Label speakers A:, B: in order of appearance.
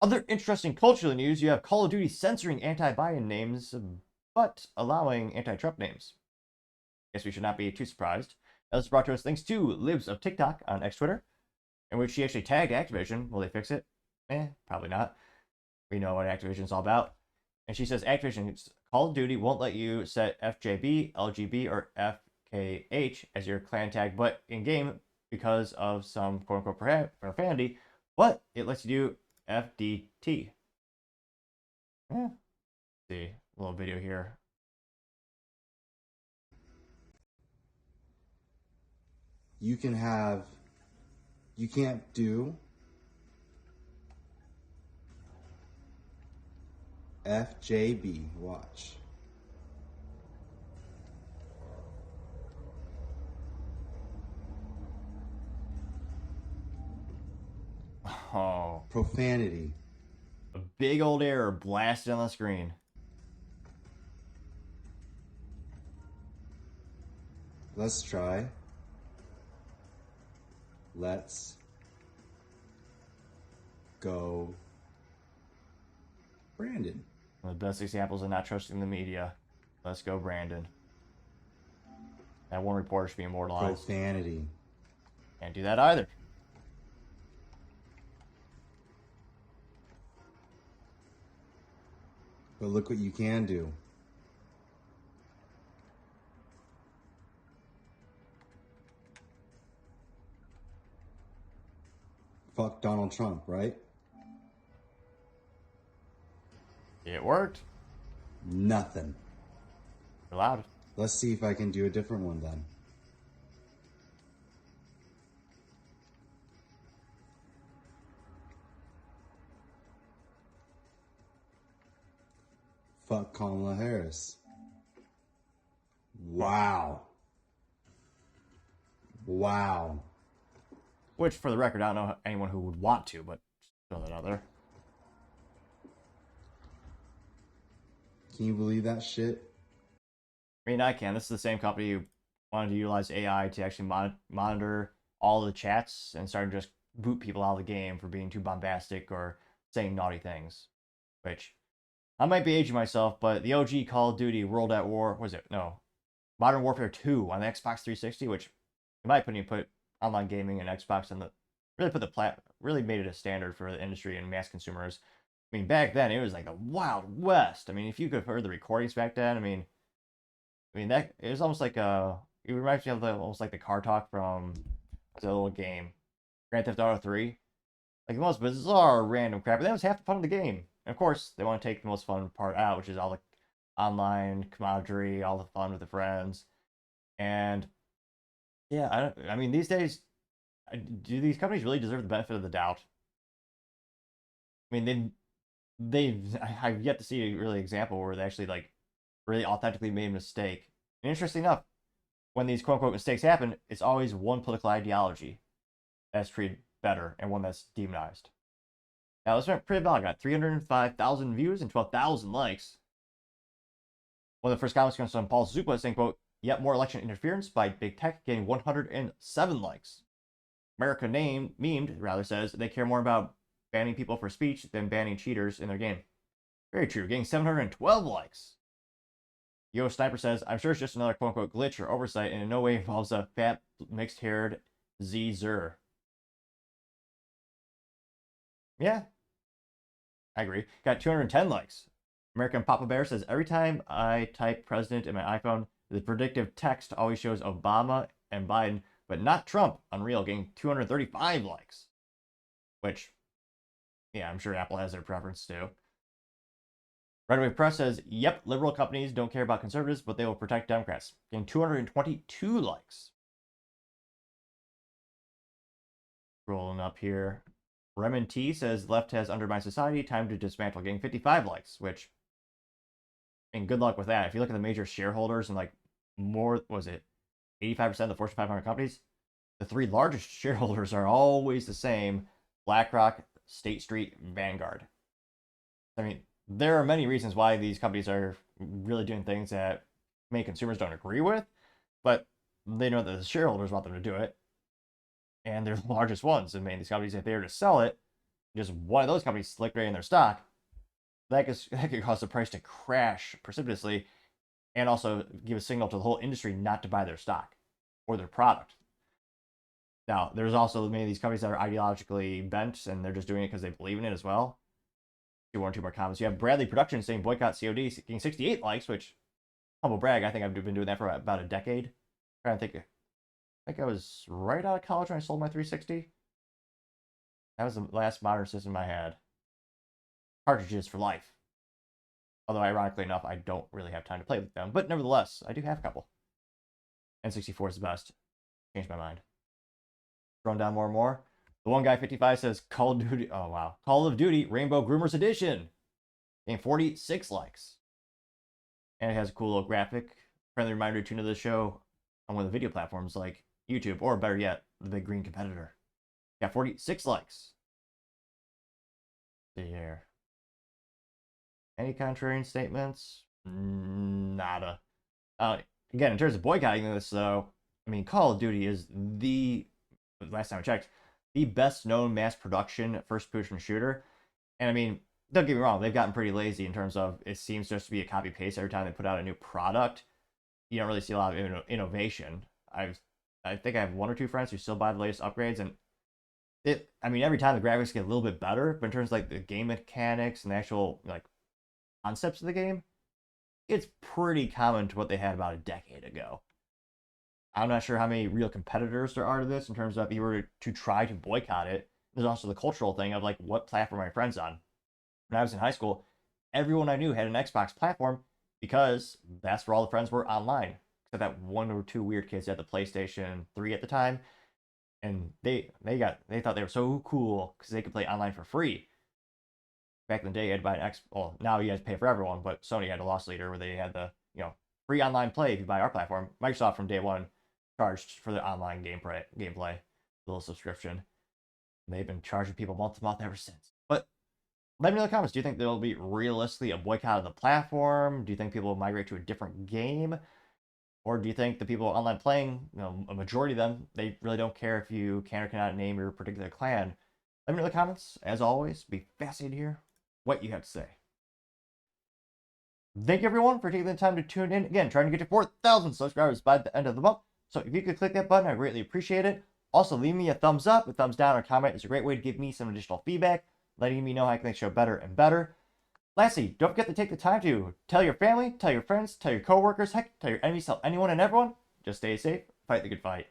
A: Other interesting cultural news, you have Call of Duty censoring anti-Biden names, but allowing anti-Trump names. Guess we should not be too surprised. That was brought to us thanks to Libs of TikTok on X Twitter, in which she actually tagged Activision. Will they fix it? Probably not. We know what Activision's all about. And she says Activision's Call of Duty won't let you set FJB, LGB, or FKH as your clan tag, but in-game because of some quote-unquote profanity, but it lets you do FDT. Let's see, a little video here.
B: You can't do FJB. Watch.
A: Oh.
B: Profanity.
A: A big old error blasted on the screen.
B: Let's try. Let's go, Brandon.
A: One of the best examples of not trusting the media. Let's go, Brandon. That one reporter should be immortalized.
B: Profanity.
A: Can't do that either.
B: But look what you can do. Fuck Donald Trump, right?
A: It worked.
B: Nothing.
A: You're allowed.
B: Let's see if I can do a different one then. Fuck Kamala Harris. Wow. Wow.
A: Which, for the record, I don't know anyone who would want to, but throw that out there.
B: Can you believe that shit?
A: I mean, I can. This is the same company who wanted to utilize AI to actually monitor all the chats and started to just boot people out of the game for being too bombastic or saying naughty things. Which, I might be aging myself, but the OG Call of Duty World at War, was it? No. Modern Warfare 2 on the Xbox 360, which, in my opinion, put online gaming and Xbox on the really made it a standard for the industry and mass consumers. I mean, back then it was like a Wild West. I mean, if you could have heard the recordings back then, I mean that it was almost like it reminds me of almost like the car talk from the little game, Grand Theft Auto 3. Like the most bizarre random crap, but that was half the fun of the game. And of course, they want to take the most fun part out, which is all the online camaraderie, all the fun with the friends, and yeah, I mean, these days, do these companies really deserve the benefit of the doubt? I mean, I've yet to see a really example where they actually like really authentically made a mistake. And interesting enough, when these quote unquote mistakes happen, it's always one political ideology that's treated better and one that's demonized. Now, this went pretty well. I got 305,000 views and 12,000 likes. One of the first comments comes from Paul Zupa saying, quote, "Yet more election interference by big tech," getting 107 likes. America memed rather says they care more about banning people for speech than banning cheaters in their game. Very true, getting 712 likes. Yo Sniper says, "I'm sure it's just another quote-unquote glitch or oversight and in no way involves a fat, mixed-haired Z-Zer." Yeah, I agree. Got 210 likes. American Papa Bear says, "Every time I type president in my iPhone, the predictive text always shows Obama and Biden, but not Trump." Unreal, getting 235 likes. Which, yeah, I'm sure Apple has their preference too. Right Away Press says, "Yep, liberal companies don't care about conservatives, but they will protect Democrats." Getting 222 likes. Rolling up here. Remen T says, "Left has undermined society, time to dismantle," getting 55 likes, which, I mean, good luck with that. If you look at the major shareholders and like more, was it 85% of the Fortune 500 companies? The three largest shareholders are always the same: BlackRock, State Street, Vanguard. I mean, there are many reasons why these companies are really doing things that many consumers don't agree with, but they know that the shareholders want them to do it, and they're the largest ones. And many of these companies, if they were to sell it, just one of those companies liquidating their stock, that could cause the price to crash precipitously and also give a signal to the whole industry not to buy their stock or their product. Now, there's also many of these companies that are ideologically bent and they're just doing it because they believe in it as well. Do one or two more comments. You have Bradley Productions saying boycott COD, getting 68 likes, which, humble brag, I think I've been doing that for about a decade. I'm trying to think. I think I was right out of college when I sold my 360. That was the last modern system I had. Cartridges for life. Although, ironically enough, I don't really have time to play with them. But nevertheless, I do have a couple. N64 is the best. Changed my mind. Throwing down more and more. The one guy 55 says Call of Duty. Oh wow, Call of Duty Rainbow Groomers Edition. Getting 46 likes, and it has a cool little graphic. Friendly reminder to tune into the show on one of the video platforms like YouTube, or better yet, the big green competitor. Got 46 likes. See here. Any contrarian statements? Nada. Again, in terms of boycotting this, though, I mean, Call of Duty is the last time I checked, the best known mass production first person shooter. And I mean, don't get me wrong, they've gotten pretty lazy in terms of it seems just to be a copy paste every time they put out a new product. You don't really see a lot of innovation. I think I have one or two friends who still buy the latest upgrades, and I mean, every time the graphics get a little bit better, but in terms of like the game mechanics and the actual like concepts of the game, it's pretty common to what they had about a decade ago. I'm not sure how many real competitors there are to this in terms of if you were to try to boycott it. There's also the cultural thing of like what platform are my friends on. When I was in high school, everyone I knew had an Xbox platform because that's where all the friends were online. Except that one or two weird kids had the PlayStation 3 at the time, and they thought they were so cool because they could play online for free. Back in the day, you had to buy an X. Well, now you have to pay for everyone, but Sony had a loss leader where they had the free online play if you buy our platform. Microsoft from day one charged for the online gameplay, little subscription. They've been charging people month to month ever since. But let me know in the comments. Do you think there will be realistically a boycott of the platform? Do you think people will migrate to a different game? Or do you think the people online playing, a majority of them, they really don't care if you can or cannot name your particular clan? Let me know in the comments. As always, be fascinated to hear what you have to say. Thank you everyone for taking the time to tune in. Again, trying to get to 4,000 subscribers by the end of the month. So if you could click that button, I greatly appreciate it. Also, leave me a thumbs up, a thumbs down, or comment is a great way to give me some additional feedback, letting me know how I can make the show better and better. Lastly, don't forget to take the time to tell your family, tell your friends, tell your coworkers, heck, tell your enemies, tell anyone and everyone. Just stay safe, fight the good fight.